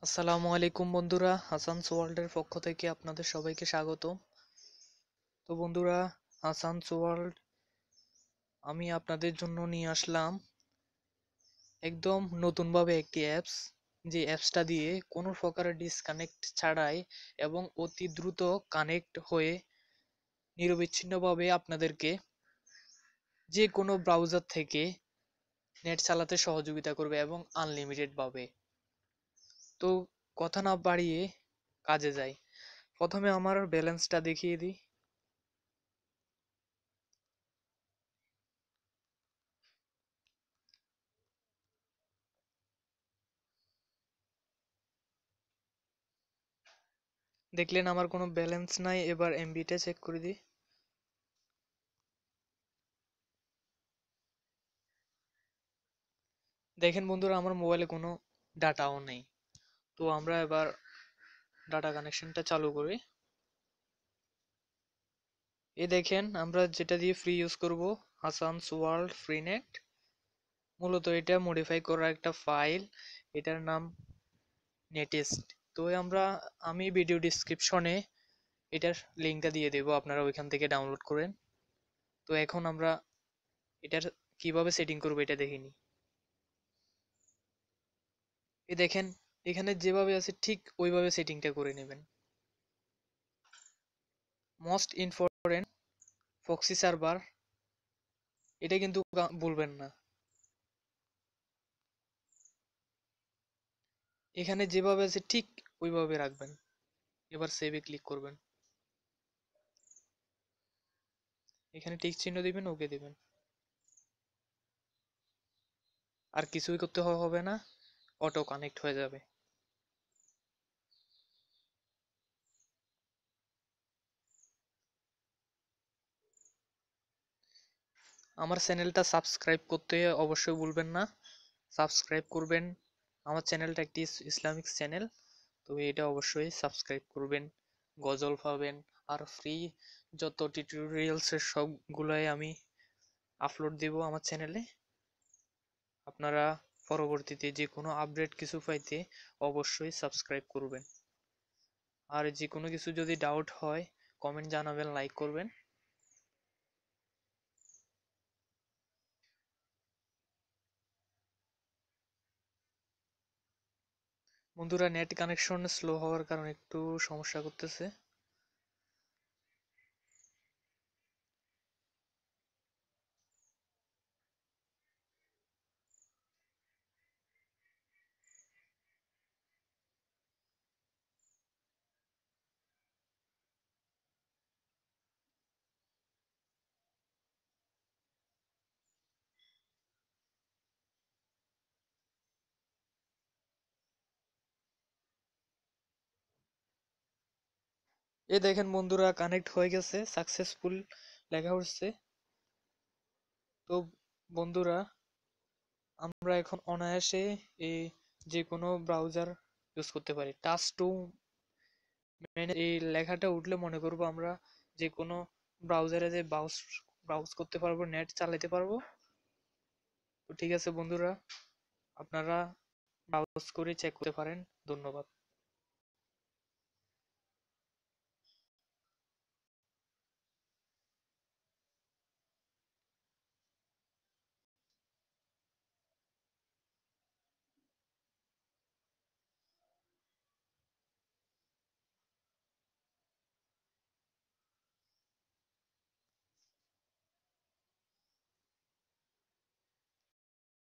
আসসালামু আলাইকুম বন্ধুরা, হাসানস ওয়ার্ল্ডের পক্ষ থেকে আপনাদের সবাইকে স্বাগত। তো বন্ধুরা, হাসানস ওয়ার্ল্ড আমি আপনাদের জন্য নিয়ে আসলাম একদম নতুনভাবে একটি অ্যাপস, যে অ্যাপসটা দিয়ে কোনো প্রকারের ডিসকানেক্ট ছাড়াই এবং অতি দ্রুত কানেক্ট হয়ে নিরবিচ্ছিন্নভাবে আপনাদেরকে যে কোনো ব্রাউজার থেকে নেট চালাতে সহযোগিতা করবে এবং আনলিমিটেড ভাবে। তো কথা না বাড়িয়ে কাজে যাই। প্রথমে আমার ব্যালেন্সটা দেখিয়ে দিই। দেখলেন আমার কোনো ব্যালেন্স নাই। এবার এমবিটা চেক করে দিই। দেখেন বন্ধুরা, আমার মোবাইলে কোনো ডাটাও নেই। তো আমরা এবার ডাটা কানেকশনটা চালু করি। এই দেখেন আমরা যেটা দিয়ে ফ্রি ইউজ করব, হাসানস ওয়ার্ল্ড ফ্রি নেট। মূলত এটা মডিফাই করা একটা ফাইল, এটার নাম নেটেস্ট। তো আমি ভিডিও ডিসক্রিপশনে এটার লিঙ্কটা দিয়ে দেবো, আপনারা ওইখান থেকে ডাউনলোড করেন। তো এখন আমরা এটার কিভাবে সেটিং করবো এটা দেখিনি। এই দেখেন এখানে যেভাবে আছে ঠিক ওইভাবে সেটিংটা করে নেবেন। মোস্ট ইম্পর্টেন্ট, ফক্সি সার্ভার, এটা কিন্তু ভুলবেন না। এখানে যেভাবে আছে ঠিক ওইভাবে রাখবেন। এবার সেভে ক্লিক করবেন, এখানে টিক চিহ্ন দিবেন, ওকে দিবেন। আর কিছুই করতে হবে না, অটো কানেক্ট হয়ে যাবে। আমার চ্যানেলটা সাবস্ক্রাইব করতে অবশ্যই ভুলবেন না, সাবস্ক্রাইব করবেন। আমার চ্যানেলটা একটি ইসলামিক চ্যানেল, তো এটা অবশ্যই সাবস্ক্রাইব করবেন। গজল পাবেন, আর ফ্রি যত টিউটোরিয়ালসের সবগুলাই আমি আপলোড দেব আমার চ্যানেলে। আপনারা পরবর্তীতে যে কোনো আপডেট কিছু পাইতে অবশ্যই সাবস্ক্রাইব করবেন। আর যে কোনো কিছু যদি ডাউট হয় কমেন্ট জানাবেন, লাইক করবেন। বন্ধুরা, নেট কানেকশন স্লো হওয়ার কারণে একটু সমস্যা করতেছে। এই দেখেন বন্ধুরা, কানেক্ট হয়ে গেছে, সাকসেসফুল লেখা হচ্ছে। তো বন্ধুরা, আমরা এখন অনায়াসে এই যে কোনো ব্রাউজার ইউজ করতে পারি। টাচ টু এই লেখাটা উঠলে মনে করবো আমরা যে কোনো ব্রাউজারে যে ব্রাউজ করতে পারবো, নেট চালাতে পারবো। তো ঠিক আছে বন্ধুরা, আপনারা ব্রাউজ করে চেক করতে পারেন। ধন্যবাদ।